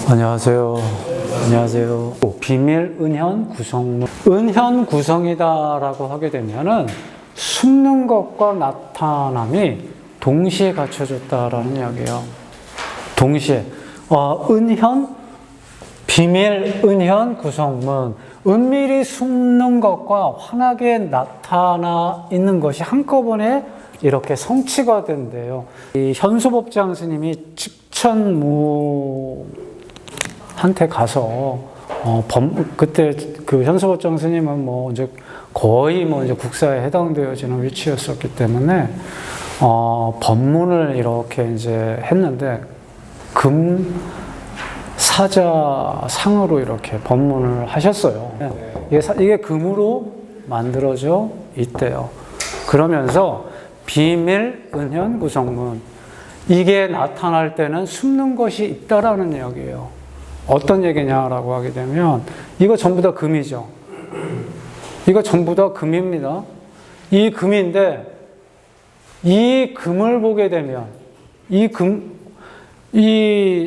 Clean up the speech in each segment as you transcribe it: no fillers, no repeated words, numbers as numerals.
안녕하세요. 안녕하세요. 비밀 은현 구성문. 은현 구성이다라고 하게 되면은 숨는 것과 나타남이 동시에 갖춰졌다라는 이야기예요. 동시에. 은현, 비밀 은현 구성문. 은밀히 숨는 것과 환하게 나타나 있는 것이 한꺼번에 이렇게 성취가 된대요. 이 현수법장 스님이 측천무한테 가서 그때 그 현수법장 스님은 뭐 이제 거의 뭐 이제 국사에 해당되어지는 위치였었기 때문에 법문을 이렇게 이제 했는데 금사자상으로 이렇게 법문을 하셨어요. 이게 금으로 만들어져 있대요. 그러면서 비밀 은현 구성문, 이게 나타날 때는 숨는 것이 있다라는 이야기예요. 어떤 얘기냐라고 하게 되면 이거 전부 다 금이죠. 이거 전부 다 금입니다. 이 금인데 이 금을 보게 되면 이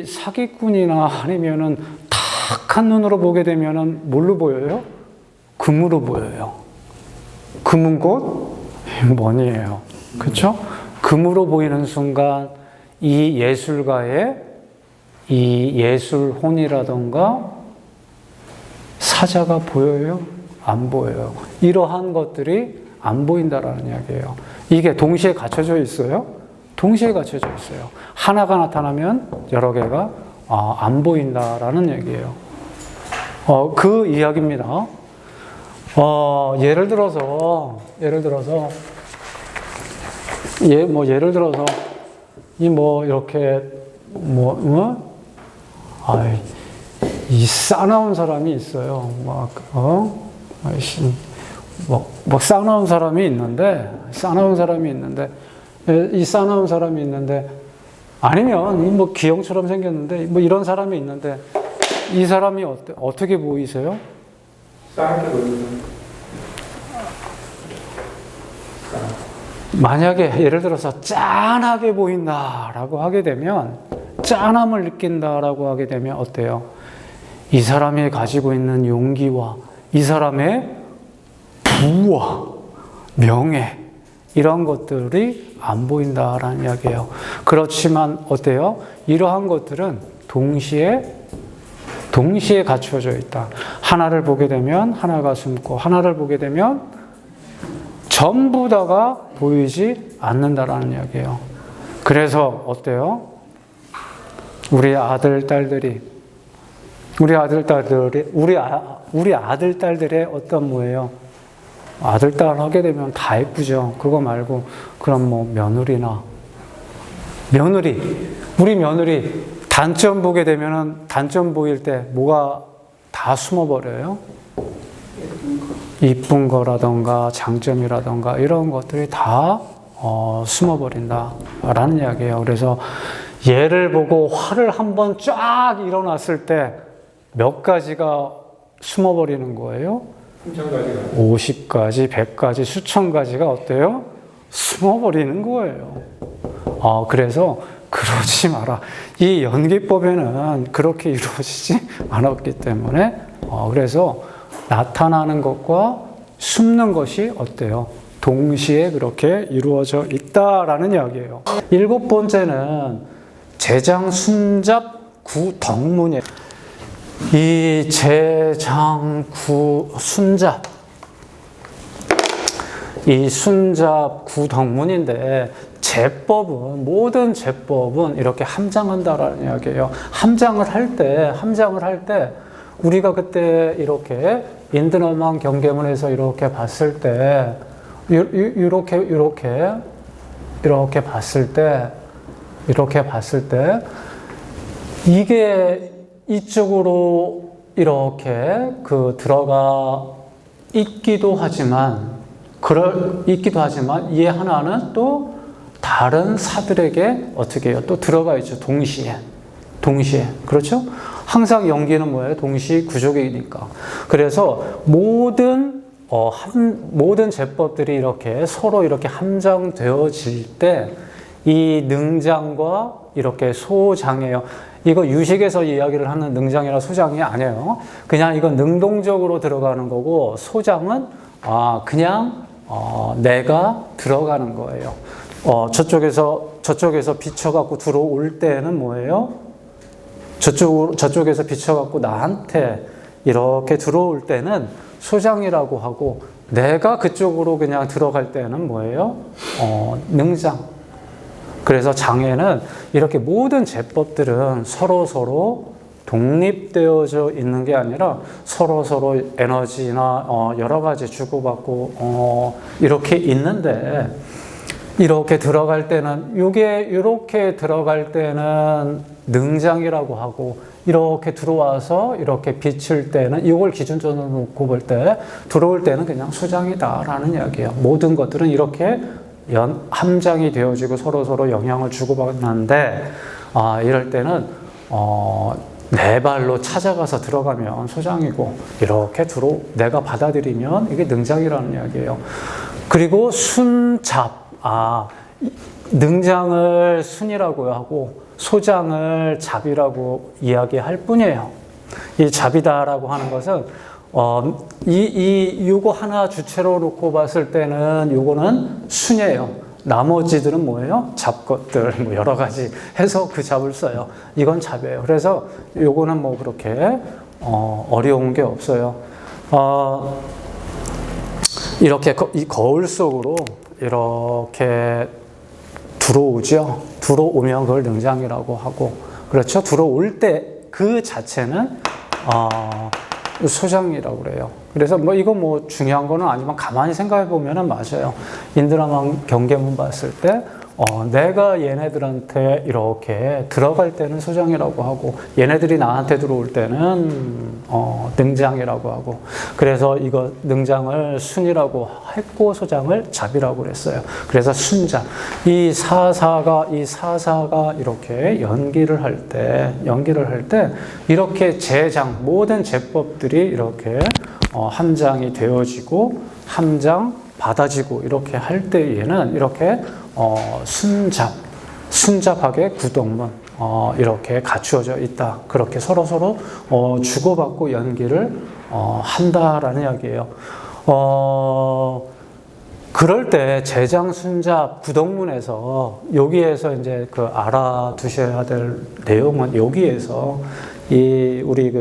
사기꾼이나 아니면은 탁한 눈으로 보게 되면은 뭘로 보여요? 금으로 보여요. 금은 곧 머니예요. 그렇죠? 금으로 보이는 순간 이 예술가의 이 예술혼이라던가 사자가 보여요? 안 보여요. 이러한 것들이 안 보인다라는 이야기예요. 이게 동시에 갖춰져 있어요? 동시에 갖춰져 있어요. 하나가 나타나면 여러 개가 안 보인다라는 얘기예요. 그 이야기입니다. 예를 들어서 이렇게 이 싸나운 사람이 있어요. 싸나운 사람이 있는데 이 싸나운 사람이 있는데 아니면 기형처럼 생겼는데 이런 사람이 있는데 이 사람이 어떻게 보이세요? 싸게 보이는. 만약에 예를 들어서 짠하게 보인다라고 하게 되면, 짠함을 느낀다라고 하게 되면 어때요? 이 사람이 가지고 있는 용기와 이 사람의 부와 명예, 이런 것들이 안 보인다라는 이야기예요. 그렇지만 어때요? 이러한 것들은 동시에 갖추어져 있다. 하나를 보게 되면 하나가 숨고, 하나를 보게 되면 전부 다가 보이지 않는다라는 이야기예요. 그래서 어때요? 우리 아들, 딸들의 어떤 뭐예요? 아들, 딸 하게 되면 다 예쁘죠. 그거 말고, 그럼 우리 며느리, 단점 보게 되면은, 단점 보일 때 뭐가 다 숨어버려요? 이쁜 거라던가, 장점이라던가, 이런 것들이 다, 숨어버린다라는 이야기예요. 그래서 얘를 보고 화를 한번 쫙 일어났을 때 몇 가지가 숨어버리는 거예요? 50가지, 100가지, 수천 가지가 어때요? 숨어버리는 거예요. 그래서 그러지 마라. 이 연기법에는 그렇게 이루어지지 않았기 때문에, 그래서 나타나는 것과 숨는 것이 어때요? 동시에 그렇게 이루어져 있다라는 이야기예요. 7번째는 재장순잡 구덕문이에요. 이 재장구순잡, 이 순잡 구덕문인데, 모든 제법은 이렇게 함장한다라는 이야기예요. 함장을 할 때 우리가 그때 이렇게 인드너만 경계문에서 이렇게 봤을 때, 이렇게 봤을 때 이게 이쪽으로 이렇게 들어가 있기도 하지만 이 하나는 또 다른 사들에게 어떻게 해요? 또 들어가 있죠. 동시에. 그렇죠? 항상 연기는 뭐예요? 동시 구조계이니까. 그래서 모든 제법들이 이렇게 서로 이렇게 함장되어질 때 이 능장과 이렇게 소장이에요. 이거 유식에서 이야기를 하는 능장이나 소장이 아니에요. 그냥 이건 능동적으로 들어가는 거고, 소장은 그냥 내가 들어가는 거예요. 저쪽에서 비춰갖고 들어올 때는 뭐예요? 저쪽에서 비춰갖고 나한테 이렇게 들어올 때는 소장이라고 하고, 내가 그쪽으로 그냥 들어갈 때는 뭐예요? 능장. 그래서 장에는 이렇게 모든 제법들은 서로 독립되어져 있는 게 아니라 서로 에너지나 여러 가지 주고받고 이렇게 있는데, 이렇게 들어갈 때는 이렇게 들어갈 때는 능장이라고 하고, 이렇게 들어와서 이렇게 비칠 때는 이걸 기준점으로 놓고 볼 때 들어올 때는 그냥 소장이다라는 이야기예요. 모든 것들은 이렇게 함장이 되어지고 서로 영향을 주고받는데, 이럴 때는 내 발로 찾아가서 들어가면 소장이고, 이렇게 내가 받아들이면 이게 능장이라는 이야기예요. 그리고 순잡, 능장을 순이라고 하고 소장을 잡이라고 이야기할 뿐이에요. 이 잡이다라고 하는 것은 요거 하나 주체로 놓고 봤을 때는 요거는 순이에요. 나머지들은 뭐예요? 잡것들, 뭐 여러 가지 해서 그 잡을 써요. 이건 잡이에요. 그래서 요거는 뭐 그렇게 어려운 게 없어요. 이렇게 이 거울 속으로 이렇게 들어오죠. 들어오면 그걸 능장이라고 하고, 그렇죠? 들어올 때 그 자체는 소장이라고 그래요. 그래서 이거 중요한 거는 아니지만 가만히 생각해 보면은 맞아요. 인드라만 경계문 봤을 때 내가 얘네들한테 이렇게 들어갈 때는 소장이라고 하고, 얘네들이 나한테 들어올 때는 능장이라고 하고, 그래서 이거 능장을 순이라고 했고 소장을 잡이라고 그랬어요. 그래서 순잡. 이 사사가 이렇게 연기를 할 때 이렇게 제장, 모든 제법들이 이렇게 함장이 되어지고 함장 받아지고 이렇게 할 때에는 이렇게 순잡하게 구동문 이렇게 갖추어져 있다. 그렇게 서로 주고받고 연기를 한다라는 이야기예요. 그럴 때 제장, 순잡, 구동문에서 여기에서 이제 알아두셔야 될 내용은 여기에서 우리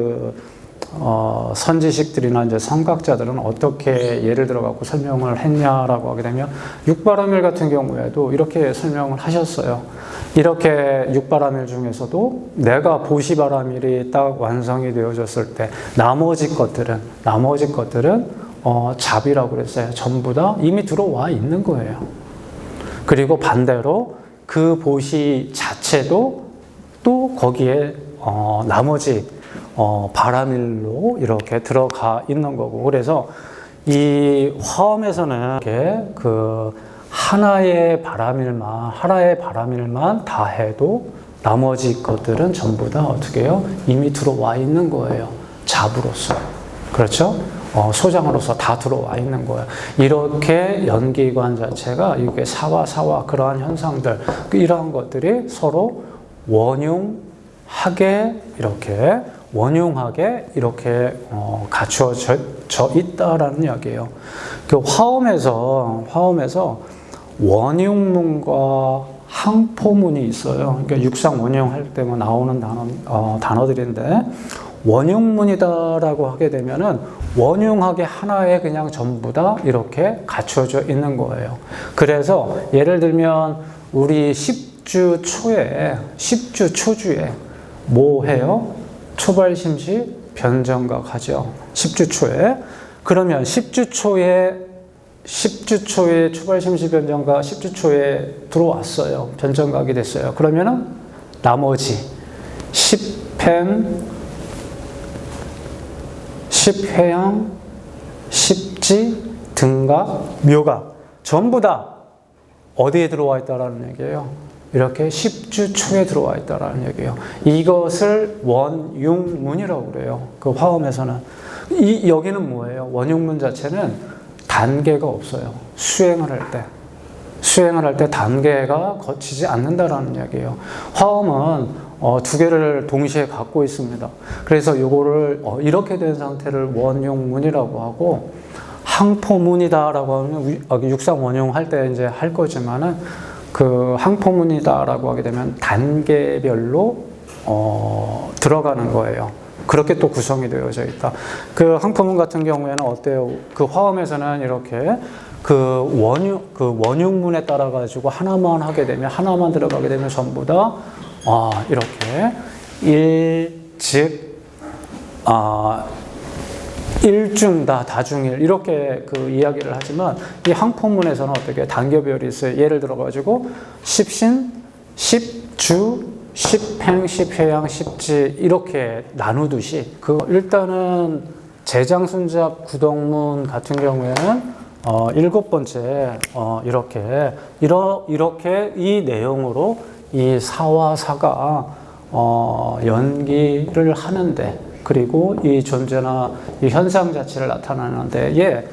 선지식들이나 이제 성각자들은 어떻게 예를 들어 갖고 설명을 했냐라고 하게 되면, 육바라밀 같은 경우에도 이렇게 설명을 하셨어요. 이렇게 육바라밀 중에서도 내가 보시바라밀이 딱 완성이 되어졌을 때 나머지 것들은 잡이라고 그랬어요. 전부 다 이미 들어와 있는 거예요. 그리고 반대로 그 보시 자체도 또 거기에 나머지 바라밀로 이렇게 들어가 있는 거고, 그래서 이 화엄에서는 이렇게 하나의 바라밀만 다 해도 나머지 것들은 전부 다 어떻게 해요? 이미 들어와 있는 거예요. 잡으로서. 그렇죠? 소장으로서 다 들어와 있는 거예요. 이렇게 연기관 자체가 이게 사와 그러한 현상들, 이러한 것들이 서로 원흉하게 이렇게 갖추어져 있다라는 이야기예요. 그 화엄에서 원흉문과 항포문이 있어요. 그러니까 육상 원흉할 때만 나오는 단어들인데, 원흉문이다라고 하게 되면은 원흉하게 하나에 그냥 전부 다 이렇게 갖추어져 있는 거예요. 그래서 예를 들면 우리 10주 초주에 뭐 해요? 초발심시 변정각 하죠. 10주 초에. 그러면 10주 초에 초발심시 변정각 10주 초에 들어왔어요. 변정각이 됐어요. 그러면은 나머지 10펜, 10회양, 10지, 등각, 묘각 전부 다 어디에 들어와 있다라는 얘기예요? 이렇게 10주 초에 들어와 있다라는 얘기예요. 이것을 원흉문이라고 그래요. 그 화엄에서는. 여기는 뭐예요? 원흉문 자체는 단계가 없어요. 수행을 할 때 수행을 할 때 단계가 거치지 않는다라는 이야기예요. 화엄은 두 개를 동시에 갖고 있습니다. 그래서 요거를 이렇게 된 상태를 원용문이라고 하고, 항포문이다라고 하면 육상 원용 할 때 이제 할 거지만은 그 항포문이다라고 하게 되면 단계별로 들어가는 거예요. 그렇게 또 구성이 되어져 있다. 그 항포문 같은 경우에는 어때요? 그 화엄에서는 이렇게 그 원흉문에 따라 가지고 하나만 하게 되면, 하나만 들어가게 되면 전부 다 이렇게 일중다, 다중일 이렇게 그 이야기를 하지만, 이 항포문에서는 어떻게 단계별이 있어요. 예를 들어 가지고 십신, 십주, 십행, 십회양, 십지 이렇게 나누듯이, 일단은 재장순잡 구덕문 같은 경우에는 7번째 이렇게 이 내용으로 이 사와 사가 연기를 하는데, 그리고 이 존재나 이 현상 자체를 나타내는 데에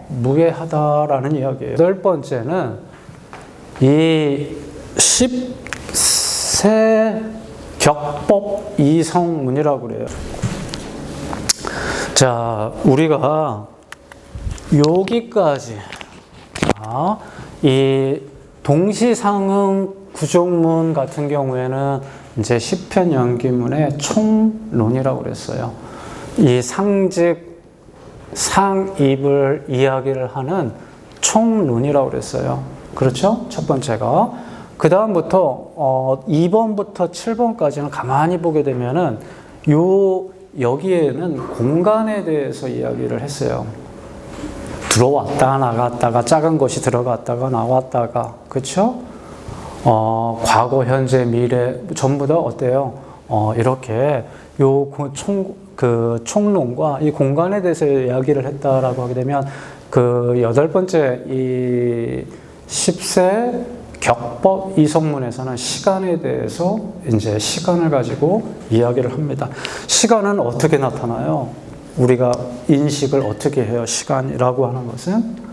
무해하다라는 이야기예요. 8번째는 이 십세격법 이성문이라고 그래요. 자, 우리가 여기까지 이 동시상응 구족문 같은 경우에는 이제 시편 연기문의 총론이라고 그랬어요. 이 상직, 상입을 이야기를 하는 총론이라고 그랬어요. 그렇죠? 첫 번째가. 그 다음부터 2번부터 7번까지는 가만히 보게 되면은 여기에는 공간에 대해서 이야기를 했어요. 들어왔다 나갔다가, 작은 것이 들어갔다가 나왔다가, 그렇죠? 과거, 현재, 미래 전부 다 어때요? 이렇게 총론과 이 공간에 대해서 이야기를 했다라고 하게 되면, 그 8번째 이 10세 격법 이성문에서는 시간에 대해서 이제 시간을 가지고 이야기를 합니다. 시간은 어떻게 나타나요? 우리가 인식을 어떻게 해요? 시간이라고 하는 것은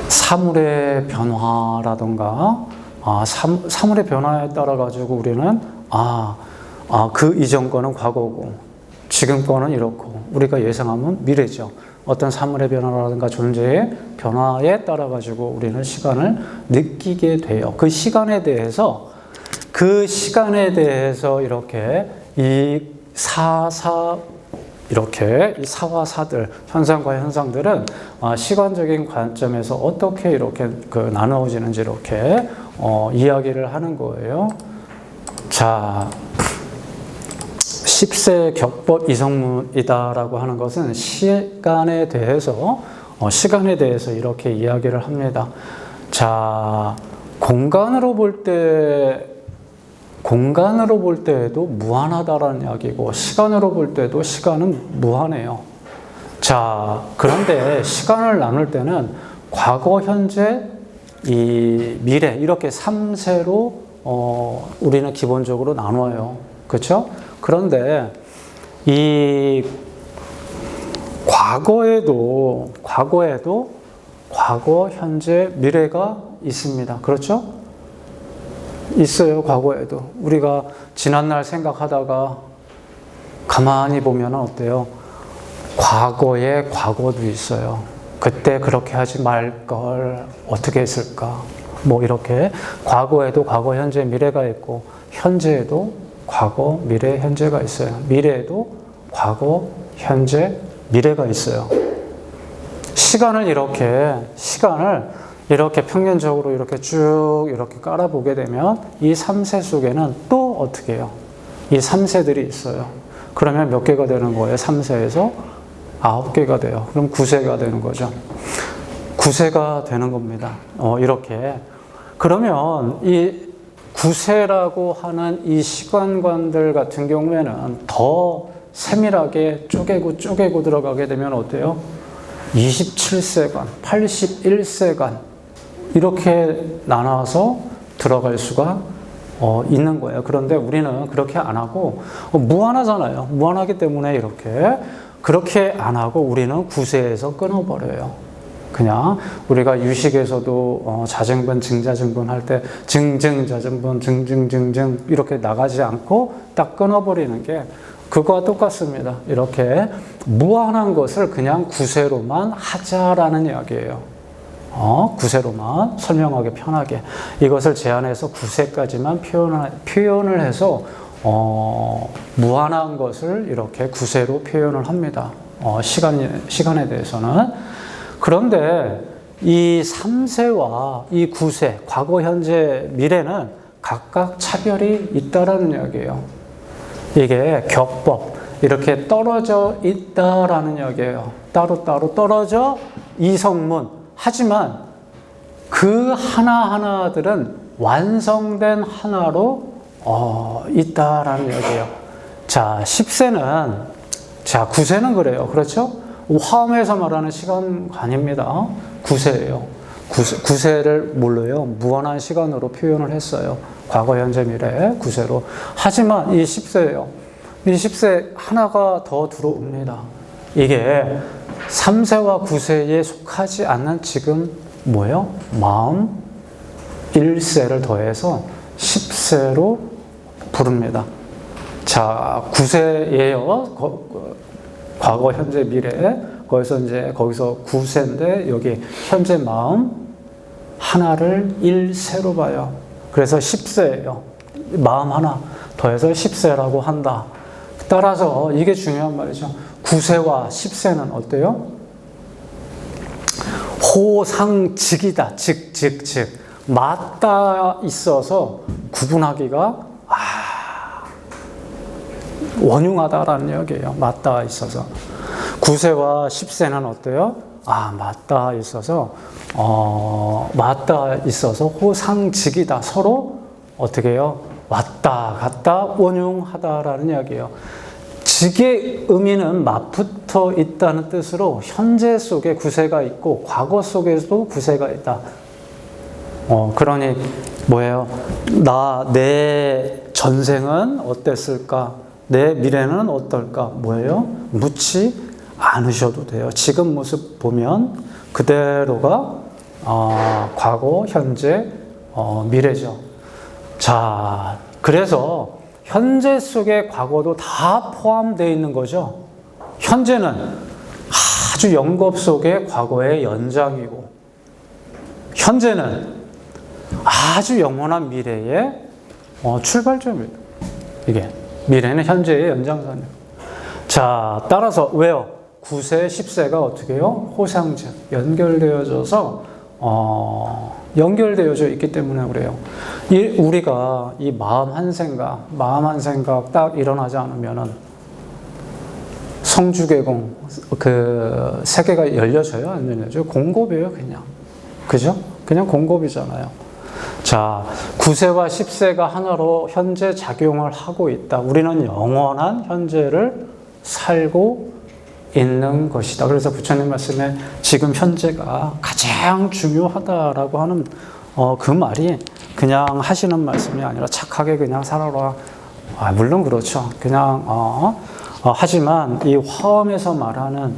사물의 변화라던가, 사물의 변화에 따라 가지고 우리는 그 이전 거는 과거고 지금 거는 이렇고, 우리가 예상하면 미래죠. 어떤 사물의 변화라든가 존재의 변화에 따라 가지고 우리는 시간을 느끼게 돼요. 그 시간에 대해서 이렇게 이 이렇게 이 사와 사들, 현상과 현상들은 시간적인 관점에서 어떻게 이렇게 나누어지는지 이렇게 이야기를 하는 거예요. 자, 10세 격법 이성문이다라고 하는 것은 시간에 대해서 이렇게 이야기를 합니다. 자, 공간으로 볼 때에도 무한하다라는 이야기고, 시간으로 볼 때도 시간은 무한해요. 자, 그런데 시간을 나눌 때는 과거, 현재, 이 미래 이렇게 3세로 우리는 기본적으로 나눠요. 그렇죠? 그런데 이 과거에도 과거, 현재, 미래가 있습니다. 그렇죠? 있어요. 과거에도. 우리가 지난날 생각하다가 가만히 보면 어때요? 과거에 과거도 있어요. 그때 그렇게 하지 말 걸 어떻게 했을까? 뭐 이렇게 과거에도 과거, 현재, 미래가 있고, 현재에도 과거, 미래, 현재가 있어요. 미래에도 과거, 현재, 미래가 있어요. 시간을 이렇게 평면적으로 이렇게 쭉 이렇게 깔아보게 되면 이 3세 속에는 또 어떻게 해요? 이 3세들이 있어요. 그러면 몇 개가 되는 거예요? 3세에서 9개가 돼요. 그럼 9세가 되는 거죠. 9세가 되는 겁니다. 이렇게. 그러면 이 9세라고 하는 이 시간관들 같은 경우에는 더 세밀하게 쪼개고 들어가게 되면 어때요? 27세간, 81세간 이렇게 나눠서 들어갈 수가 있는 거예요. 그런데 우리는 그렇게 안 하고 무한하잖아요. 무한하기 때문에 그렇게 안 하고 우리는 9세에서 끊어버려요. 그냥 우리가 유식에서도 자증분, 증자증분 할 때 증증자증분, 증증증증 이렇게 나가지 않고 딱 끊어버리는 게 그거와 똑같습니다. 이렇게 무한한 것을 그냥 구세로만 하자라는 이야기예요. 구세로만 설명하기 편하게 이것을 제한해서 구세까지만 표현을 해서 무한한 것을 이렇게 구세로 표현을 합니다. 시간에 대해서는. 그런데 이 3세와 이 9세, 과거, 현재, 미래는 각각 차별이 있다라는 이야기예요. 이게 격법, 이렇게 떨어져 있다라는 이야기예요. 따로따로 떨어져 이성문. 하지만 그 하나하나들은 완성된 하나로 있다라는 이야기예요. 자, 10세는, 자, 9세는 그래요. 그렇죠? 화엄에서 말하는 시간관입니다. 9세예요. 9세를 뭘로요? 무한한 시간으로 표현을 했어요. 과거, 현재, 미래 9세로. 하지만 이 10세예요. 이 10세 하나가 더 들어옵니다. 이게 3세와 9세에 속하지 않는 지금 뭐예요? 마음 1세를 더해서 10세로 부릅니다. 자, 9세예요. 과거, 현재, 미래. 거기서 9세인데 여기 현재 마음 하나를 1세로 봐요. 그래서 10세예요. 마음 하나 더해서 10세라고 한다. 따라서 이게 중요한 말이죠. 9세와 10세는 어때요? 호상직이다. 즉. 맞닿아 있어서 구분하기가 원흉하다라는 이야기예요. 맞닿아 있어서. 9세와 10세는 어때요? 맞닿아 있어서 호상직이다. 서로 어떻게 해요? 왔다 갔다 원흉하다라는 이야기예요. 직의 의미는 맞붙어 있다는 뜻으로 현재 속에 9세가 있고 과거 속에도 9세가 있다. 그러니 뭐예요? 내 전생은 어땠을까? 내 미래는 어떨까? 뭐예요? 묻지 않으셔도 돼요. 지금 모습 보면 그대로가 과거, 현재, 미래죠. 자, 그래서 현재 속에 과거도 다 포함되어 있는 거죠. 현재는 아주 영겁 속의 과거의 연장이고, 현재는 아주 영원한 미래의 출발점입니다. 이게 미래는 현재의 연장선이에요. 자, 따라서 왜요? 9세, 10세가 어떻게 해요? 호상적, 연결되어져 있기 때문에 그래요. 우리가 이 마음 한 생각 딱 일어나지 않으면은 성주개공, 그 세계가 열려져요? 안 열려져요? 공급이에요, 그냥. 그죠? 그냥 공급이잖아요. 자, 9세와 10세가 하나로 현재 작용을 하고 있다. 우리는 영원한 현재를 살고 있는 것이다. 그래서 부처님 말씀에 지금 현재가 가장 중요하다라고 하는 그 말이 그냥 하시는 말씀이 아니라 착하게 그냥 살아라. 물론 그렇죠. 그냥 하지만 이 화엄에서 말하는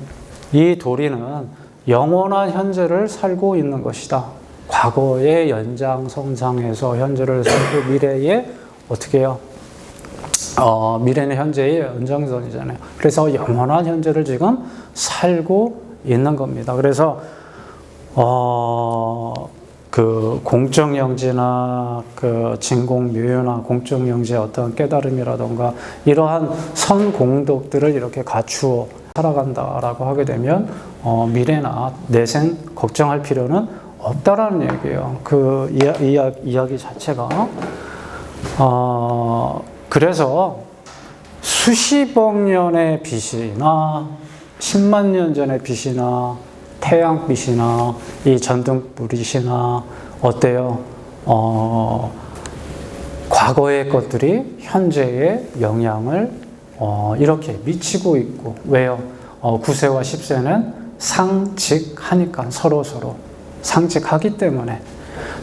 이 도리는 영원한 현재를 살고 있는 것이다. 과거의 연장선상에서 현재를 살고 미래에 어떻게 해요? 미래는 현재의 연장선이잖아요. 그래서 영원한 현재를 지금 살고 있는 겁니다. 그래서 그 공정영지나 그 진공묘유나 공정영지의 어떤 깨달음이라던가 이러한 선공덕들을 이렇게 갖추어 살아간다라고 하게 되면 미래나 내생 걱정할 필요는 없다라는 얘기예요. 그 이야기 자체가. 그래서 수십억 년의 빛이나 10만 년 전의 빛이나 태양빛이나 이 전등불이시나 어때요? 과거의 것들이 현재의 영향을 이렇게 미치고 있고 왜요? 9세와 10세는 상직하니까 서로 상직하기 때문에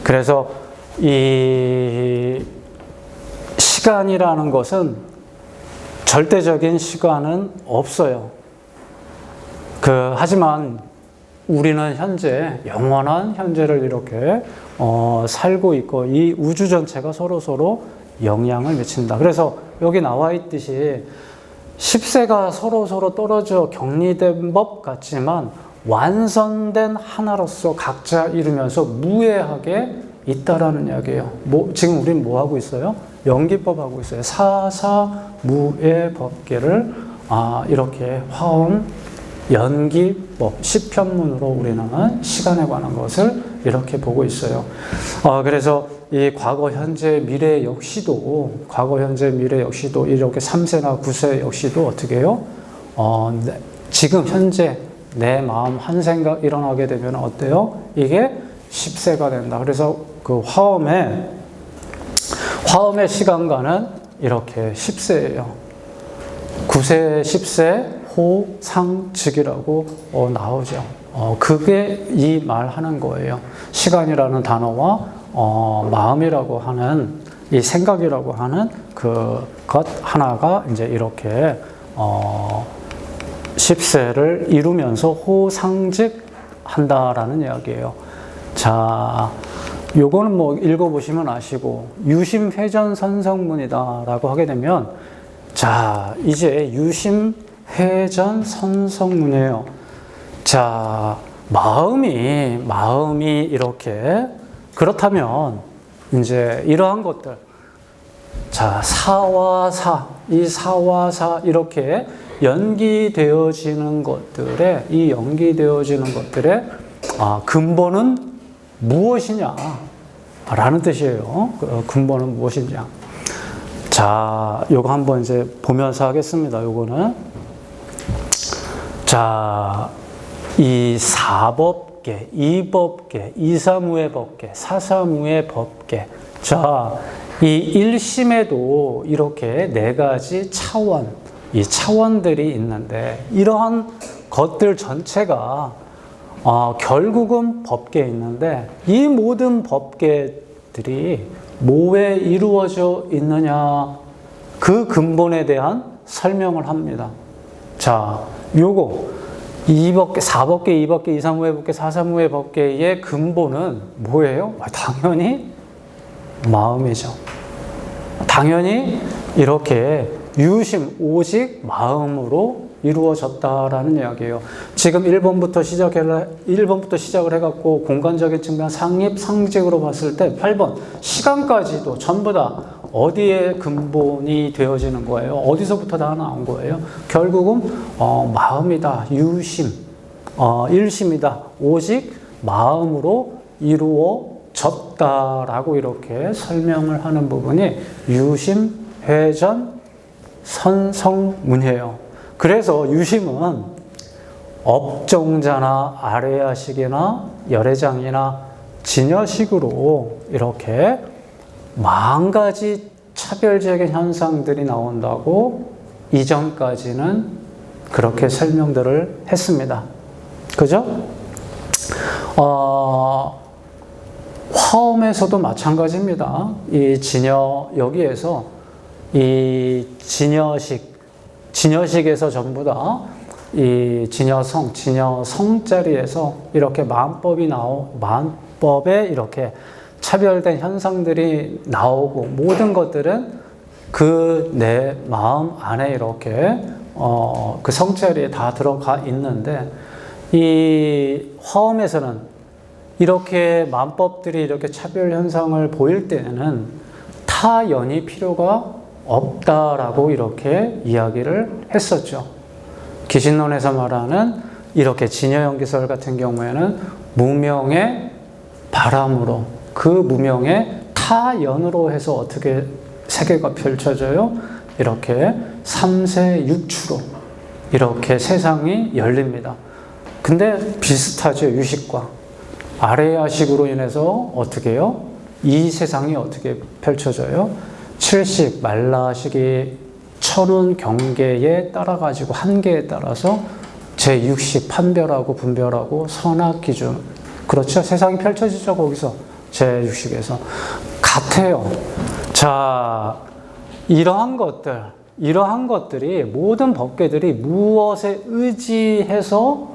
그래서 이 시간이라는 것은 절대적인 시간은 없어요. 하지만 우리는 현재 영원한 현재를 이렇게 살고 있고 이 우주 전체가 서로 영향을 미친다. 그래서 여기 나와 있듯이 10세가 서로 떨어져 격리된 법 같지만 완성된 하나로서 각자 이루면서 무해하게 있다라는 이야기예요. 지금 우리는 뭐 하고 있어요? 연기법 하고 있어요. 사사무해 법계를 이렇게 화엄 연기법 시편문으로 우리는 시간에 관한 것을 이렇게 보고 있어요. 그래서 이 과거, 현재, 미래 역시도 이렇게 3세나 9세 역시도 어떻게 해요? 지금 현재 내 마음 한 생각 일어나게 되면 어때요? 이게 10세가 된다. 그래서 그 화엄의 시간과는 이렇게 10세예요. 9세, 10세, 호상즉이라고 나오죠. 그게 이 말 하는 거예요. 시간이라는 단어와 마음이라고 하는 이 생각이라고 하는 그것 하나가 이제 이렇게 10세를 이루면서 호상즉 한다라는 이야기예요. 자, 요거는 뭐 읽어보시면 아시고 유심회전선성문이다라고 하게 되면 자, 이제 유심회전선성문이에요. 자, 마음이 이렇게 그렇다면 이제 이러한 것들 자, 사와 사, 이 사와 사 이렇게 연기되어지는 것들의 이 연기되어지는 것들의 근본은 무엇이냐 라는 뜻이에요. 근본은 무엇이냐. 자, 요거 한번 이제 보면서 하겠습니다. 요거는 자, 이 사법계, 이법계, 이사무의 법계, 사사무의 법계. 자, 이 일심에도 이렇게 네 가지 차원, 이 차원들이 있는데 이러한 것들 전체가 결국은 법계에 있는데 이 모든 법계들이 뭐에 이루어져 있느냐 그 근본에 대한 설명을 합니다. 자, 요거 2법계, 4법계, 2법계, 2사무의 법계, 4사무의 법계의 근본은 뭐예요? 당연히 마음이죠. 당연히 이렇게 유심, 오직 마음으로 이루어졌다라는 이야기예요. 지금 1번부터 시작을 해갖고 공간적인 측면 상립, 상직으로 봤을 때 8번 시간까지도 전부 다 어디에 근본이 되어지는 거예요? 어디서부터 다 나온 거예요? 결국은 마음이다, 유심, 일심이다, 오직 마음으로 이루어졌다라고 이렇게 설명을 하는 부분이 유심, 회전, 선성문이에요. 그래서 유심은 업종자나 아레야식이나 열애장이나 진여식으로 이렇게 10,000가지 차별적인 현상들이 나온다고 이전까지는 그렇게 설명들을 했습니다. 그죠? 화엄에서도 마찬가지입니다. 이 여기에서 이 진여식에서 전부 다 이 진여성 자리에서 이렇게 만법에 이렇게 차별된 현상들이 나오고 모든 것들은 그 내 마음 안에 이렇게 그 성자리에 다 들어가 있는데 이 화엄에서는 이렇게 만법들이 이렇게 차별 현상을 보일 때는 타연이 필요가 없다라고 이렇게 이야기를 했었죠. 기신론에서 말하는 이렇게 진여연기설 같은 경우에는 무명의 바람으로 그 무명의 타연으로 해서 어떻게 세계가 펼쳐져요? 이렇게 3세 6추로 이렇게 세상이 열립니다. 근데 비슷하죠. 유식과 아레야식으로 인해서 어떻게 해요? 이 세상이 어떻게 펼쳐져요? 7식 말라식이 천운 경계에 따라 가지고 한계에 따라서 제6식 판별하고 분별하고 선악 기준 그렇죠. 세상이 펼쳐지죠. 거기서 제6식에서 같아요. 자, 이러한 것들이 모든 법계들이 무엇에 의지해서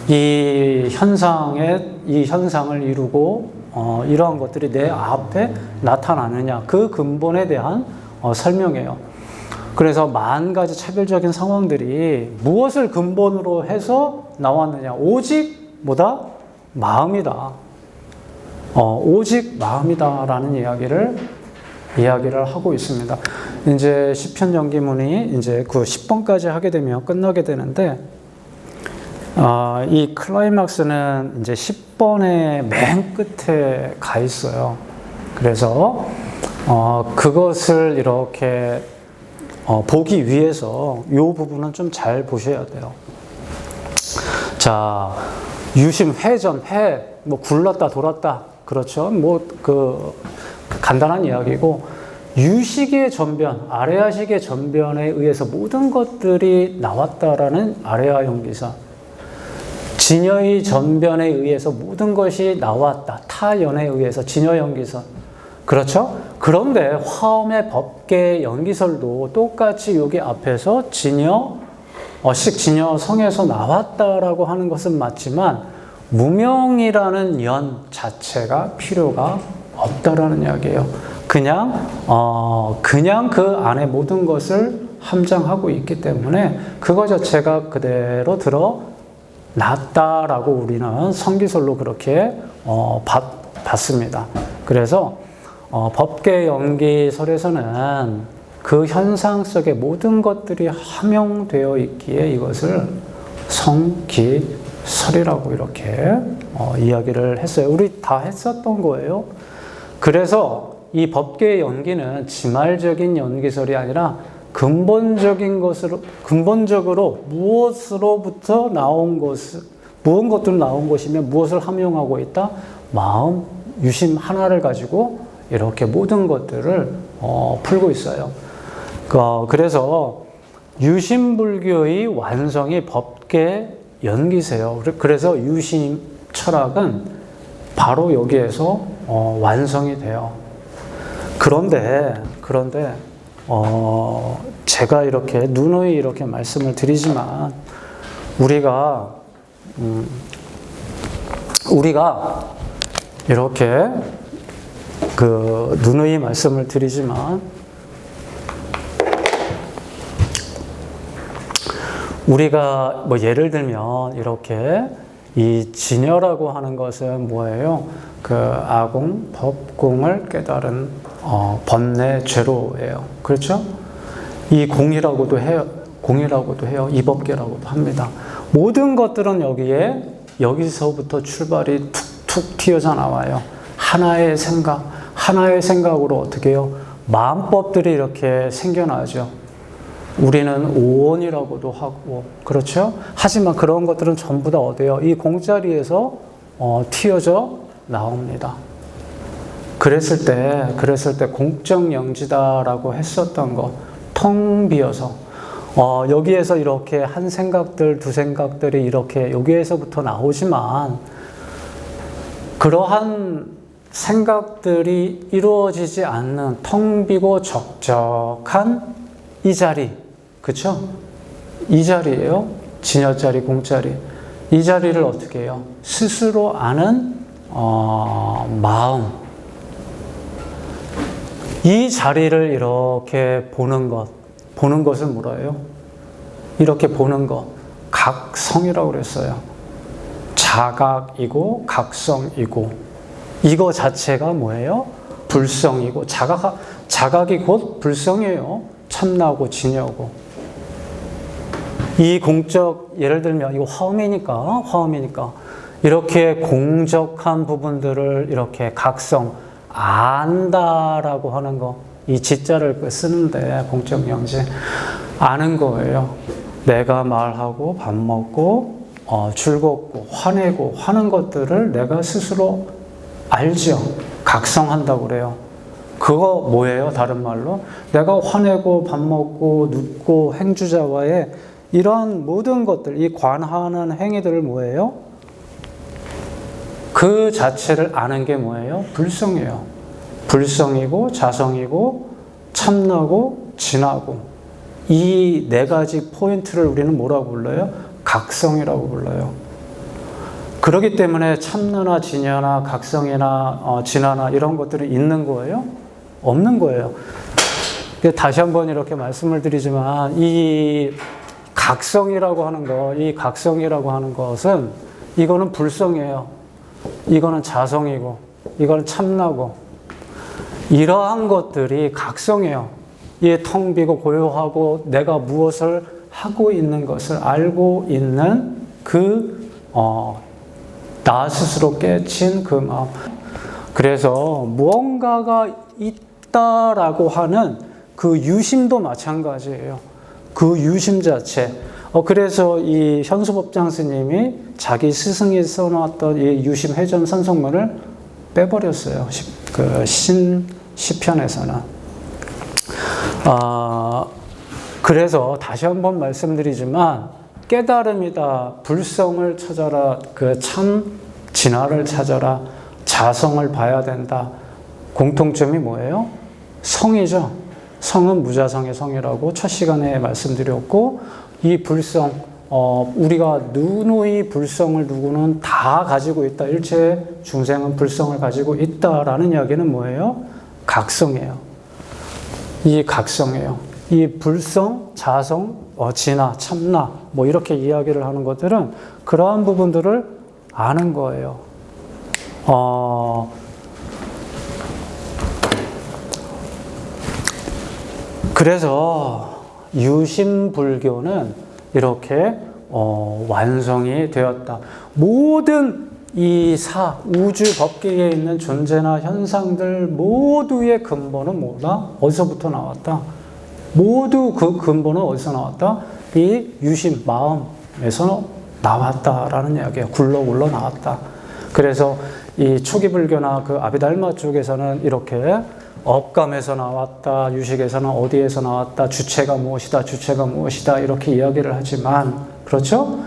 이 현상을 이루고 이러한 것들이 내 앞에 나타나느냐, 그 근본에 대한 설명이에요. 그래서 만 가지 차별적인 상황들이 무엇을 근본으로 해서 나왔느냐, 오직 뭐다? 마음이다. 오직 마음이다라는 이야기를 하고 있습니다. 이제 시편 연기문이 이제 그 10번까지 하게 되면 끝나게 되는데, 이 클라이막스는 이제 10번의 맨 끝에 가 있어요. 그래서 그것을 이렇게 보기 위해서 이 부분은 좀 잘 보셔야 돼요. 자, 유심, 회전, 뭐 굴렀다 돌았다, 그렇죠? 뭐 간단한 이야기고, 유식의 전변, 아레아식의 전변에 의해서 모든 것들이 나왔다라는 아레아 연기사. 진여의 전변에 의해서 모든 것이 나왔다. 타연에 의해서 진여 연기설. 그렇죠? 그런데 화엄의 법계 연기설도 똑같이 여기 앞에서 진여 성에서 나왔다라고 하는 것은 맞지만 무명이라는 연 자체가 필요가 없다라는 이야기예요. 그냥 그 안에 모든 것을 함장하고 있기 때문에 그거 자체가 그대로 드러났다라고 우리는 성기설로 그렇게 봤습니다. 그래서 법계 연기설에서는 그 현상 속에 모든 것들이 함용되어 있기에 이것을 성기설이라고 이렇게 이야기를 했어요. 우리 다 했었던 거예요. 그래서 이 법계 연기는 지말적인 연기설이 아니라 근본적으로 무엇으로부터 나온 무언 것들로 나온 것이며 무엇을 함용하고 있다? 마음, 유심 하나를 가지고 이렇게 모든 것들을 풀고 있어요. 그래서 유심불교의 완성이 법계 연기세요. 그래서 유심 철학은 바로 여기에서 완성이 돼요. 그런데 제가 이렇게 누누이 이렇게 말씀을 드리지만 우리가 이렇게 누누이 말씀을 드리지만 우리가 뭐 예를 들면 이렇게 이 진여라고 하는 것은 뭐예요? 아공, 법공을 깨달은 번뇌 죄로예요. 그렇죠? 이 공이라고도 해요. 이법계라고도 합니다. 모든 것들은 여기서부터 출발이 툭툭 튀어져 나와요. 하나의 생각으로 어떻게 해요? 마음법들이 이렇게 생겨나죠. 우리는 오온이라고도 하고, 그렇죠? 하지만 그런 것들은 전부 다 어디에요? 이 공자리에서 튀어져 나옵니다. 그랬을 때 공적영지다라고 했었던 거, 텅 비어서, 여기에서 이렇게 한 생각들, 두 생각들이 이렇게 여기에서부터 나오지만, 그러한 생각들이 이루어지지 않는 텅 비고 적적한 이 자리, 그쵸? 이 자리예요. 진여자리, 공자리. 이 자리를 어떻게 해요? 스스로 아는 마음. 이 자리를 이렇게 보는 것은 뭐예요? 이렇게 보는 것, 각성이라고 그랬어요. 자각이고 각성이고, 이거 자체가 뭐예요? 불성이고, 자각이 곧 불성이에요. 참나고 진여고. 이 공적, 예를 들면 이거 화음이니까 이렇게 공적한 부분들을 이렇게 각성, 안다라고 하는 거, 이 지자를 쓰는데 공적영지 아는 거예요. 내가 말하고 밥 먹고 즐겁고 화내고 하는 것들을 내가 스스로 알죠. 각성한다고 그래요. 그거 뭐예요? 다른 말로 내가 화내고 밥 먹고 눕고 행주자와의 이러한 모든 것들, 이 관하는 행위들을 뭐예요? 그 자체를 아는 게 뭐예요? 불성이에요. 불성이고 자성이고 참나고 진하고, 이 네 가지 포인트를 우리는 뭐라고 불러요? 각성이라고 불러요. 그렇기 때문에 참나나 진여나 각성이나 진화나 이런 것들이 있는 거예요? 없는 거예요. 다시 한번 이렇게 말씀을 드리지만 이 각성이라고 하는 것은 이거는 불성이에요. 이거는 자성이고 이거는 참나고 이러한 것들이 각성이에요. 이 텅 비고 고요하고 내가 무엇을 하고 있는 것을 알고 있는 나 스스로 깨친 그 마음. 그래서 무언가가 있다라고 하는 그 유심도 마찬가지예요. 그 유심 자체. 그래서 이 현수법장 스님이 자기 스승이 써놨던 이 유심 회전 선성문을 빼버렸어요. 시편에서는. 그래서 다시 한번 말씀드리지만 깨달음이다. 불성을 찾아라. 그 참 진화를 찾아라. 자성을 봐야 된다. 공통점이 뭐예요? 성이죠. 성은 무자성의 성이라고 첫 시간에 말씀드렸고 이 불성, 우리가 누누이 불성을 누구는 다 가지고 있다. 일체 중생은 불성을 가지고 있다라는 이야기는 뭐예요? 각성이에요. 이 각성이에요. 이 불성, 자성, 진화, 참나 뭐 이렇게 이야기를 하는 것들은 그러한 부분들을 아는 거예요. 그래서 유심불교는 이렇게 완성이 되었다. 모든 이 우주 법계에 있는 존재나 현상들 모두의 근본은 뭐다? 어디서부터 나왔다? 모두 그 근본은 어디서 나왔다? 이 유심, 마음에서 나왔다라는 이야기예요. 굴러 나왔다. 그래서 이 초기 불교나 그 아비달마 쪽에서는 이렇게 업감에서 나왔다, 유식에서는 어디에서 나왔다, 주체가 무엇이다 이렇게 이야기를 하지만 그렇죠?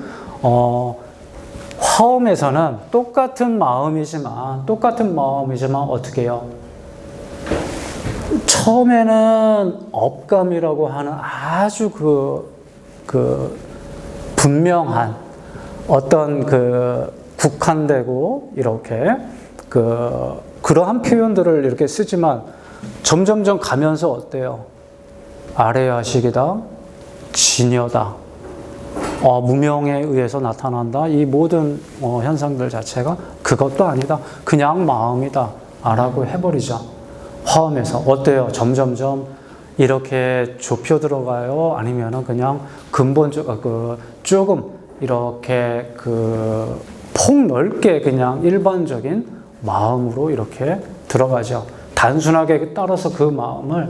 화엄에서는 똑같은 마음이지만 어떻게 해요? 처음에는 업감이라고 하는 아주 분명한 어떤 국한되고 이렇게 그러한 표현들을 이렇게 쓰지만 점점점 가면서 어때요? 아래야식이다, 진여다, 무명에 의해서 나타난다. 이 모든 현상들 자체가 그것도 아니다. 그냥 마음이다. 라고 해버리죠. 화엄에서. 어때요? 점점점 이렇게 좁혀 들어가요? 아니면은 그냥 근본적, 조금 이렇게 폭넓게 그냥 일반적인 마음으로 이렇게 들어가죠. 단순하게 따라서 그 마음을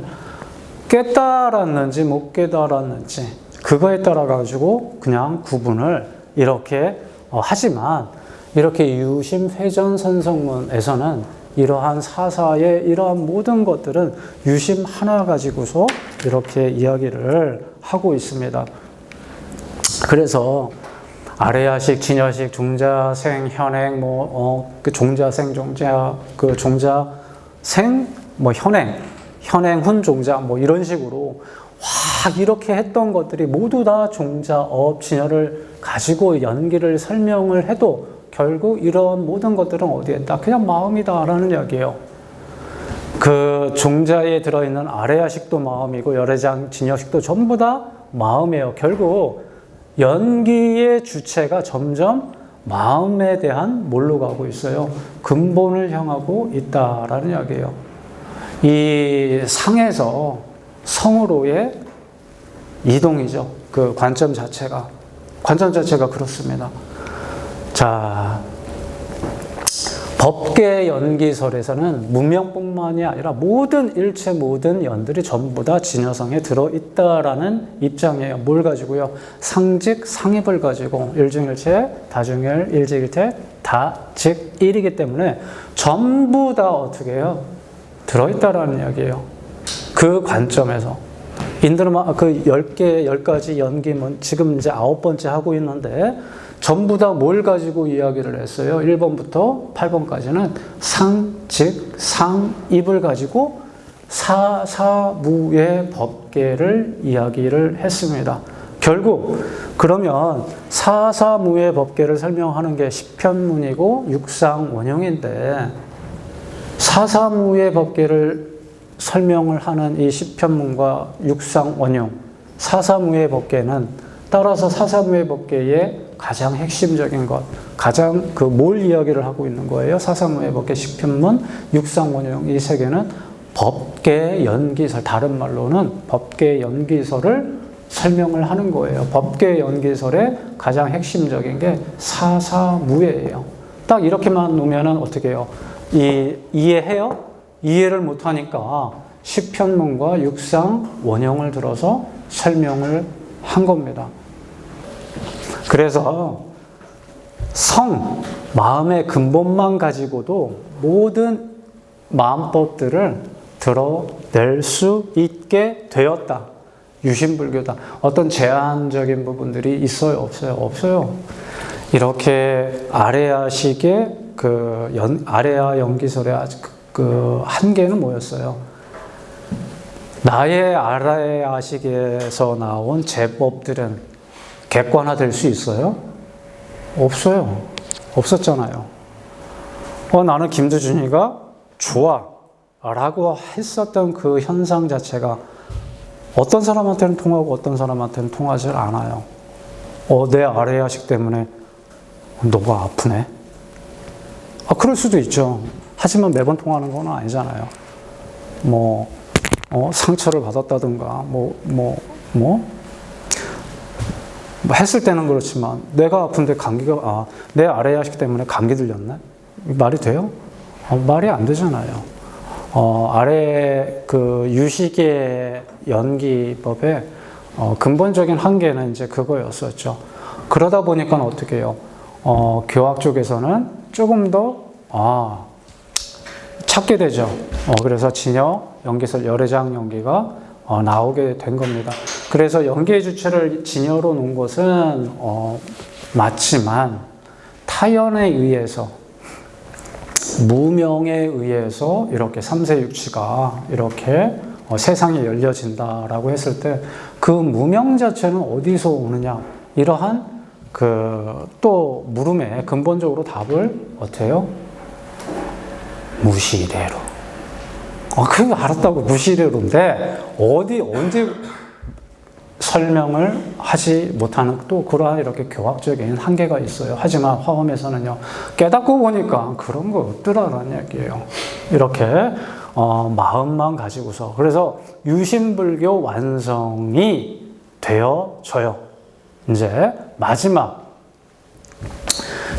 깨달았는지 못 깨달았는지 그거에 따라 가지고 그냥 구분을 이렇게 하지만 이렇게 유심 회전 선성문에서는 이러한 사사의 이러한 모든 것들은 유심 하나 가지고서 이렇게 이야기를 하고 있습니다. 그래서 아래야식, 진여식, 종자생, 현행, 종자생, 종자생, 현행, 훈종자, 이런 식으로 이렇게 했던 것들이 모두 다 종자, 업, 진여를 가지고 연기를 설명을 해도 결국 이런 모든 것들은 어디에 있다? 그냥 마음이다라는 이야기예요. 그 종자에 들어있는 아래야식도 마음이고 열애장, 진여식도 전부 다 마음이에요. 결국 연기의 주체가 점점 마음에 대한 뭘로 가고 있어요? 근본을 향하고 있다라는 이야기예요. 이 상에서 성으로의 이동이죠. 그 관점 자체가 그렇습니다. 자, 법계 연기설에서는 문명뿐만이 아니라 일체 모든 연들이 전부 다 진여성에 들어있다라는 입장이에요. 뭘 가지고요? 상직, 상입을 가지고 일중일체, 다중일, 일직일체, 다즉 일이기 때문에 전부 다 어떻게 해요? 들어있다라는 이야기예요. 그 관점에서. 인드르마, 10가지 연기문, 지금 이제 9번째 하고 있는데, 전부 다 뭘 가지고 이야기를 했어요? 1번부터 8번까지는 상, 즉, 상, 입을 가지고 사무의 법계를 이야기를 했습니다. 결국 그러면 사사무의 법계를 설명하는 게 십편문이고 육상원용인데 사사무의 법계를 설명을 하는 이 십편문과 육상원용, 사사무의 법계는 따라서 사사무의 법계의 가장 핵심적인 것, 가장 그 뭘 이야기를 하고 있는 거예요? 사사무의 법계, 십편문, 육상원용 이 세 개는 법계 연기설, 다른 말로는 법계 연기설을 설명을 하는 거예요. 법계 연기설의 가장 핵심적인 게 사사무예예요. 딱 이렇게만 놓으면은 어떻게 해요? 이해해요? 이해를 못하니까 십편문과 육상원용을 들어서 설명을 한 겁니다. 그래서 마음의 근본만 가지고도 모든 마음법들을 드러낼 수 있게 되었다. 유심불교다. 어떤 제한적인 부분들이 있어요? 없어요? 없어요. 이렇게 아레아식의 아레아 연기설의 그 한계는 뭐였어요? 나의 아레아식에서 나온 제법들은 객관화될 수 있어요? 없어요. 없었잖아요. 나는 김두준이가 좋아 라고 했었던 그 현상 자체가 어떤 사람한테는 통하고 어떤 사람한테는 통하지 않아요. 내 아레아식 때문에 너가 아프네? 그럴 수도 있죠. 하지만 매번 통하는 건 아니잖아요. 상처를 받았다든가, 했을 때는 그렇지만, 내가 아픈데 내 아레아식 때문에 감기 들렸네? 말이 돼요? 말이 안 되잖아요. 유식의 연기법의 근본적인 한계는 이제 그거였었죠. 그러다 보니까 어떻게 해요? 교학 쪽에서는 조금 더, 찾게 되죠. 그래서 진여, 연기설, 열애장 연기가 나오게 된 겁니다. 그래서 연기의 주체를 진여로 놓은 것은 맞지만 타연에 의해서 무명에 의해서 이렇게 삼세육치가 이렇게 세상에 열려진다라고 했을 때 그 무명 자체는 어디서 오느냐 이러한 또 물음에 근본적으로 답을 어때요? 무시대로. 그거 알았다고 무시대로인데 언제 설명을 하지 못하는 또 그러한 이렇게 교학적인 한계가 있어요. 하지만 화엄에서는요, 깨닫고 보니까 그런 거 없더라라는 얘기예요. 이렇게 마음만 가지고서. 그래서 유심불교 완성이 되어져요. 이제 마지막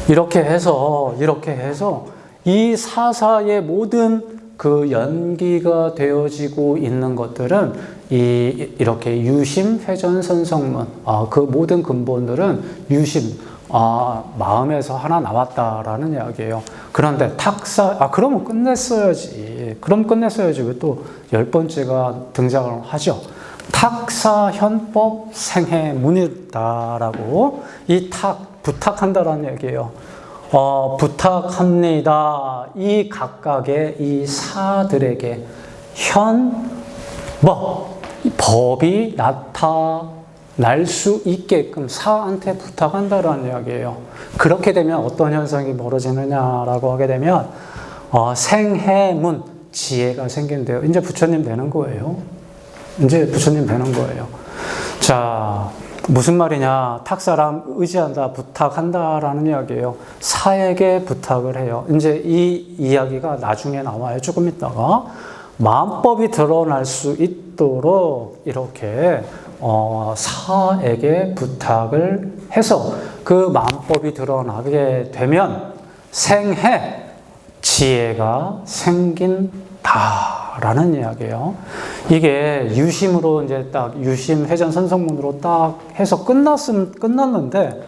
이렇게 해서 이 사사의 모든 그 연기가 되어지고 있는 것들은 이렇게 유심, 회전, 선성문, 그 모든 근본들은 유심, 마음에서 하나 나왔다라는 이야기예요. 그런데 그러면 끝냈어야지. 왜 또 10번째가 등장을 하죠. 탁사현법 생해문이다라고 부탁한다라는 얘기예요. 부탁합니다. 이 각각의 이 사들에게 법이 나타날 수 있게끔 사한테 부탁한다라는 이야기예요. 그렇게 되면 어떤 현상이 벌어지느냐라고 하게 되면 생해문, 지혜가 생긴대요. 이제 부처님 되는 거예요. 자, 무슨 말이냐? 탁사람 의지한다, 부탁한다라는 이야기예요. 사에게 부탁을 해요. 이제 이 이야기가 나중에 나와요. 조금 있다가. 마음법이 드러날 수 있도록 이렇게 사에게 부탁을 해서 그 마음법이 드러나게 되면 생해 지혜가 생긴다라는 이야기예요. 이게 유심으로 이제 딱 유심 회전 선성문으로 딱 해서 끝났는데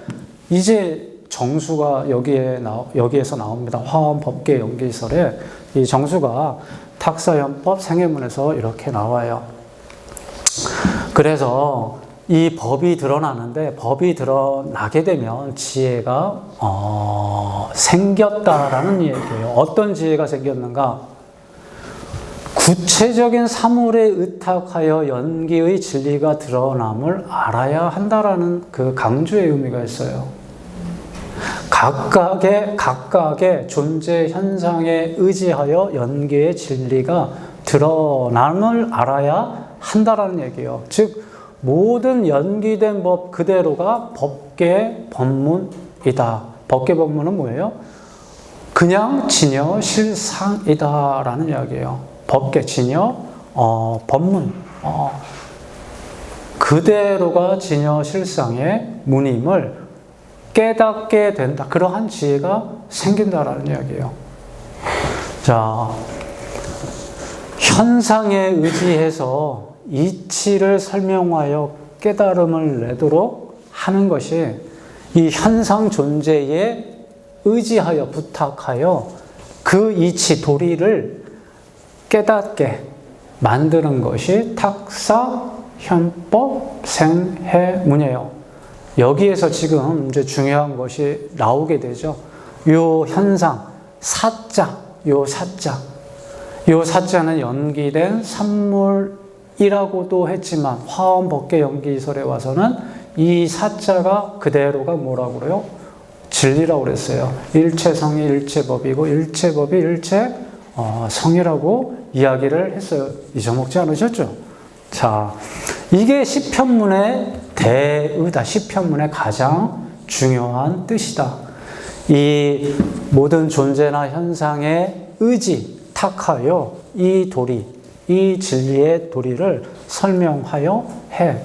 이제 정수가 여기에서 나옵니다. 화엄 법계 연기설에 이 정수가 탁사현법 생해문에서 이렇게 나와요. 그래서 이 법이 드러나는데 법이 드러나게 되면 지혜가 생겼다라는 얘기예요. 어떤 지혜가 생겼는가? 구체적인 사물에 의탁하여 연기의 진리가 드러남을 알아야 한다라는 그 강조의 의미가 있어요. 각각의 존재 현상에 의지하여 연기의 진리가 드러남을 알아야 한다라는 얘기예요. 즉 모든 연기된 법 그대로가 법계 법문이다. 법계 법문은 뭐예요? 그냥 진여 실상이다라는 이야기예요. 법계 진여 법문 그대로가 진여 실상의 문임을 깨닫게 된다. 그러한 지혜가 생긴다라는 이야기예요. 자, 현상에 의지해서 이치를 설명하여 깨달음을 내도록 하는 것이 이 현상 존재에 의지하여 부탁하여 그 이치 도리를 깨닫게 만드는 것이 탁사 현법 생해문이에요. 여기에서 지금 이제 중요한 것이 나오게 되죠. 요 현상 사자, 요 사자는 연기된 산물이라고도 했지만 화엄법계 연기설에 와서는 이 사자가 그대로가 뭐라고 그래요? 진리라고 그랬어요. 일체성이 일체법이고 일체법이 일체성이라고 이야기를 했어요. 잊어먹지 않으셨죠? 자, 이게 시편문의 대의다. 시편문의 가장 중요한 뜻이다. 이 모든 존재나 현상에 의지탁하여 이 도리, 이 진리의 도리를 설명하여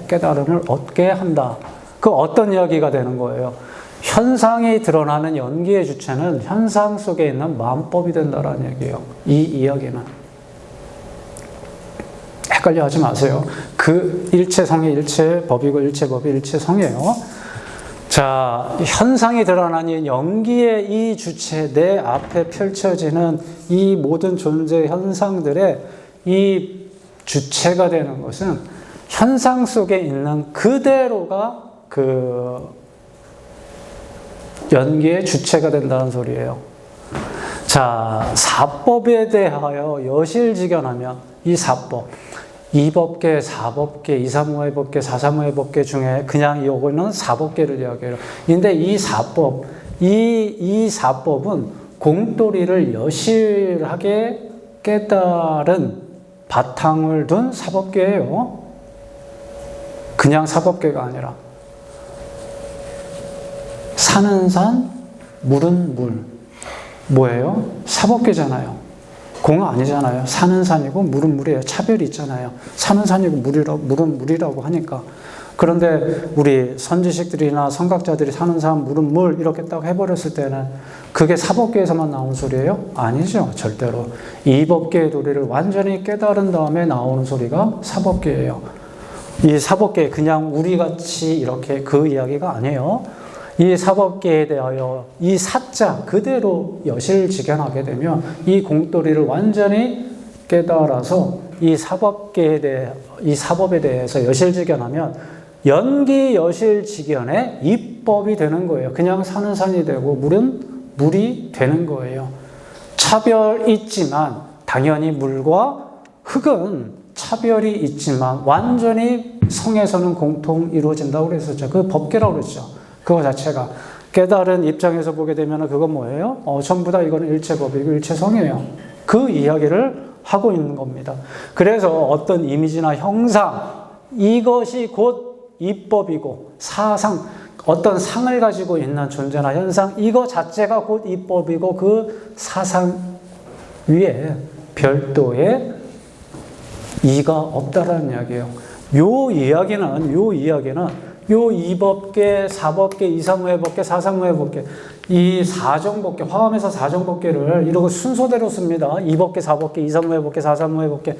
깨달음을 얻게 한다. 그 어떤 이야기가 되는 거예요? 현상이 드러나는 연기의 주체는 현상 속에 있는 마음법이 된다라는 얘기예요. 이 이야기는. 헷갈려 하지 마세요. 그 일체성이 일체법이고 일체법이 일체성이에요. 자, 현상이 드러나는 연기의 이 주체, 내 앞에 펼쳐지는 이 모든 존재 현상들의 이 주체가 되는 것은 현상 속에 있는 그대로가 그 연기의 주체가 된다는 소리예요. 자, 사법에 대하여 여실직연하면 이 사법, 이법계, 사법계, 이사무의 법계, 사사무의 법계 중에 그냥 요거는 사법계를 이야기해요. 근데 이 사법, 이 사법은 공도리를 여실하게 깨달은 바탕을 둔 사법계예요. 그냥 사법계가 아니라. 산은 산, 물은 물. 뭐예요? 사법계잖아요. 공 아니잖아요. 산은 산이고 물은 물이에요. 차별이 있잖아요. 산은 산이고 물은 물이라고 하니까. 그런데 우리 선지식들이나 선각자들이 산은 산, 물은 물 이렇게 딱 해버렸을 때는 그게 사법계에서만 나오는 소리예요? 아니죠. 절대로. 이 법계의 도리를 완전히 깨달은 다음에 나오는 소리가 사법계예요. 이 사법계 그냥 우리같이 이렇게 그 이야기가 아니에요. 이 사법계에 대하여 이 사자 그대로 여실직연하게 되면 이 공도리를 완전히 깨달아서 이 사법계에 대해 이 사법에 대해서 여실직연하면 연기 여실직연의 입법이 되는 거예요. 그냥 산은 산이 되고 물은 물이 되는 거예요. 차별 있지만 당연히 물과 흙은 차별이 있지만 완전히 성에서는 공통 이루어진다고 그랬었죠. 그 법계라고 그랬죠. 그거 자체가 깨달은 입장에서 보게 되면 그건 뭐예요? 전부 다 이거는 일체법이고 일체성이에요. 그 이야기를 하고 있는 겁니다. 그래서 어떤 이미지나 형상 이것이 곧 입법이고 사상 어떤 상을 가지고 있는 존재나 현상 이거 자체가 곧 입법이고 그 사상 위에 별도의 이가 없다라는 이야기예요. 요 이야기는 요 이법계, 사법계, 이사무해법계, 사사무해법계 이 사정법계, 화엄에서 사정법계를 이러고 순서대로 씁니다. 이법계, 사법계, 이사무해법계, 사사무해법계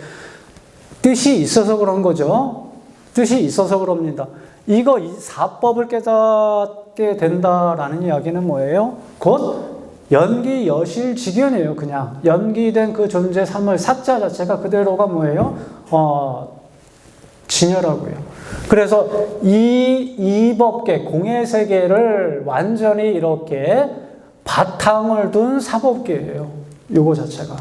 뜻이 있어서 그런 거죠. 뜻이 있어서 그럽니다. 이거 사법을 깨닫게 된다라는 이야기는 뭐예요? 곧 연기 여실직연이에요. 그냥 연기된 그 존재 삼을 사자 자체가 그대로가 뭐예요? 진여라고요. 그래서 이 법계, 공의 세계를 완전히 이렇게 바탕을 둔 사법계예요. 요거 자체가.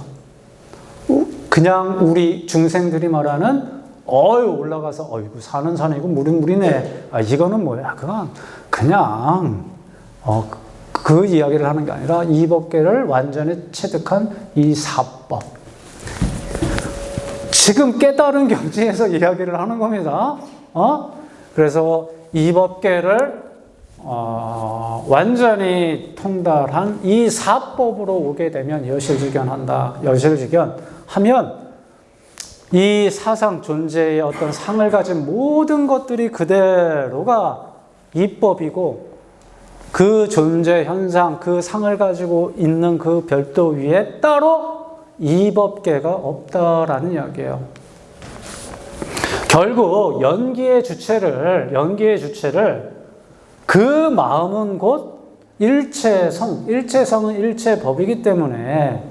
그냥 우리 중생들이 말하는 올라가서 어이구 산은 산이고 물은 물이네. 이거는 뭐야? 그냥 그 이야기를 하는 게 아니라 이 법계를 완전히 체득한 이 사법. 지금 깨달은 경지에서 이야기를 하는 겁니다. 그래서 이 법계를 완전히 통달한 이 사법으로 오게 되면 여실직견한다. 여실직견 하면 이 사상 존재의 어떤 상을 가진 모든 것들이 그대로가 이법이고 그 존재 현상, 그 상을 가지고 있는 그 별도 위에 따로 이 법계가 없다라는 이야기예요. 결국 연기의 주체를 그 마음은 곧 일체성, 일체성은 일체법이기 때문에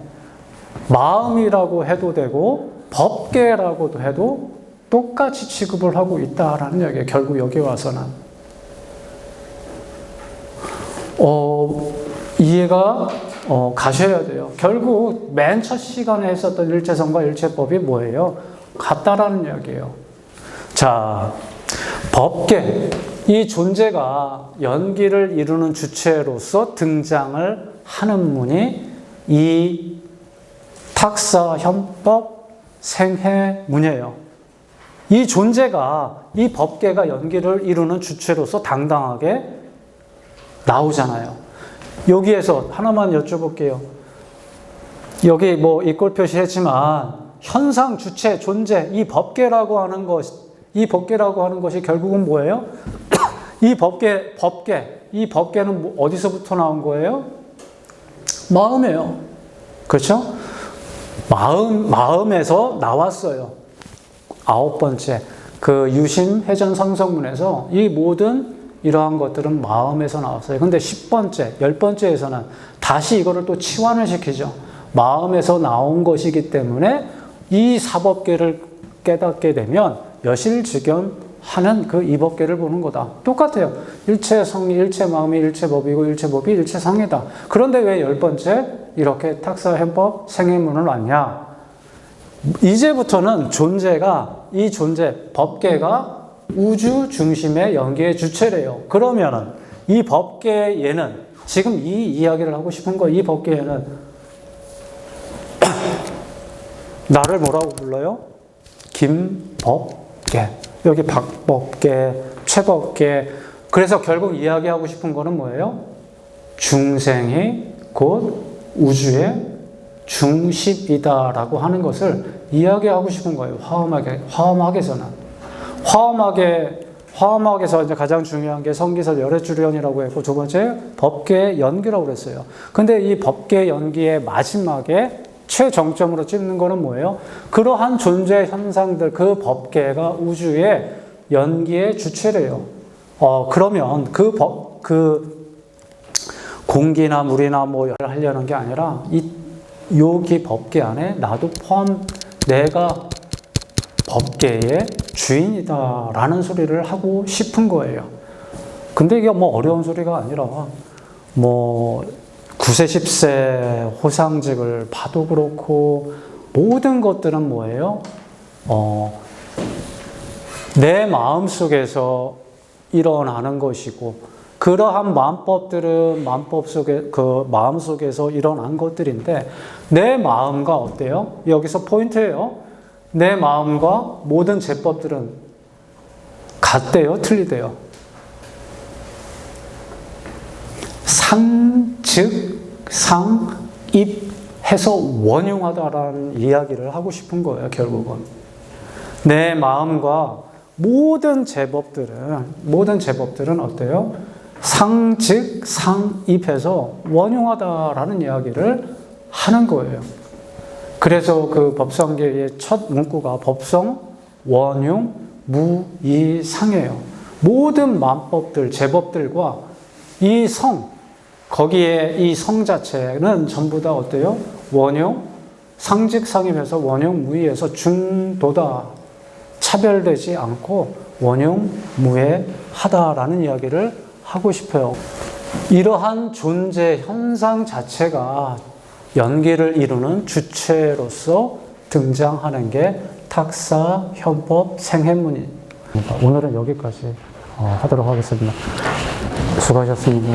마음이라고 해도 되고 법계라고도 해도 똑같이 취급을 하고 있다라는 이야기예요. 결국 여기 와서는 이해가 가셔야 돼요. 결국 맨 첫 시간에 했었던 일체성과 일체법이 뭐예요? 같다라는 이야기예요. 자, 법계, 이 존재가 연기를 이루는 주체로서 등장을 하는 문이 이 탁사현법 생해문이에요. 이 존재가, 이 법계가 연기를 이루는 주체로서 당당하게 나오잖아요. 여기에서 하나만 여쭤볼게요. 여기 뭐 이꼴 표시했지만 현상, 주체, 존재, 이 법계라고 하는 것이 결국은 뭐예요? 이 법계는 어디서부터 나온 거예요? 마음이에요. 그렇죠? 마음에서 나왔어요. 9번째, 그 유심 회전 성성문에서 이 모든 이러한 것들은 마음에서 나왔어요. 근데 10번째, 10번째에서는 다시 이거를 또 치환을 시키죠. 마음에서 나온 것이기 때문에 이 사법계를 깨닫게 되면 여실직견하는 그 이법계를 보는 거다. 똑같아요. 일체성이 일체마음이 일체법이고 일체법이 일체성이다. 그런데 왜 10번째 이렇게 탁사현법 생해문을 왔냐? 이제부터는 이 존재, 법계가 우주 중심의 연기의 주체래요. 그러면은 이 법계에는 지금 이 이야기를 하고 싶은 거, 이 법계에는 나를 뭐라고 불러요? 김법계. 여기 박법계, 최법계. 그래서 결국 이야기하고 싶은 거는 뭐예요? 중생이 곧 우주의 중심이다라고 하는 것을 이야기하고 싶은 거예요. 화엄학에서는. 화엄학에서 이제 가장 중요한 게 성기설 열애주련이라고 했고, 두 번째 법계 연기라고 그랬어요. 근데 이 법계 연기의 마지막에 최정점으로 찝는 거는 뭐예요? 그러한 존재 현상들, 그 법계가 우주의 연기의 주체래요. 그러면 그 공기나 물이나 뭐 하려는 게 아니라 여기 법계 안에 나도 내가 법계의 주인이다라는 소리를 하고 싶은 거예요. 근데 이게 뭐 어려운 소리가 아니라 뭐 9세 10세 호상직을 봐도 그렇고 모든 것들은 뭐예요? 내 마음속에서 일어나는 것이고 그러한 마음법들은 마음 속에서 일어난 것들인데 내 마음과 어때요? 여기서 포인트예요. 내 마음과 모든 제법들은 같대요? 틀리대요? 상즉상입해서 원흉하다라는 이야기를 하고 싶은 거예요. 결국은 내 마음과 모든 제법들은 어때요? 상즉상입해서 원흉하다라는 이야기를 하는 거예요. 그래서 그 법성계의 첫 문구가 법성, 원흉, 무이상이에요. 모든 만법들, 제법들과 이 성, 거기에 이 성 자체는 전부 다 어때요? 원흉, 상즉상입해서 원흉, 무이에서 중도다. 차별되지 않고 원흉, 무해하다라는 이야기를 하고 싶어요. 이러한 존재 현상 자체가 연기를 이루는 주체로서 등장하는 게 탁사, 현법, 생해문입니다. 오늘은 여기까지 하도록 하겠습니다. 수고하셨습니다.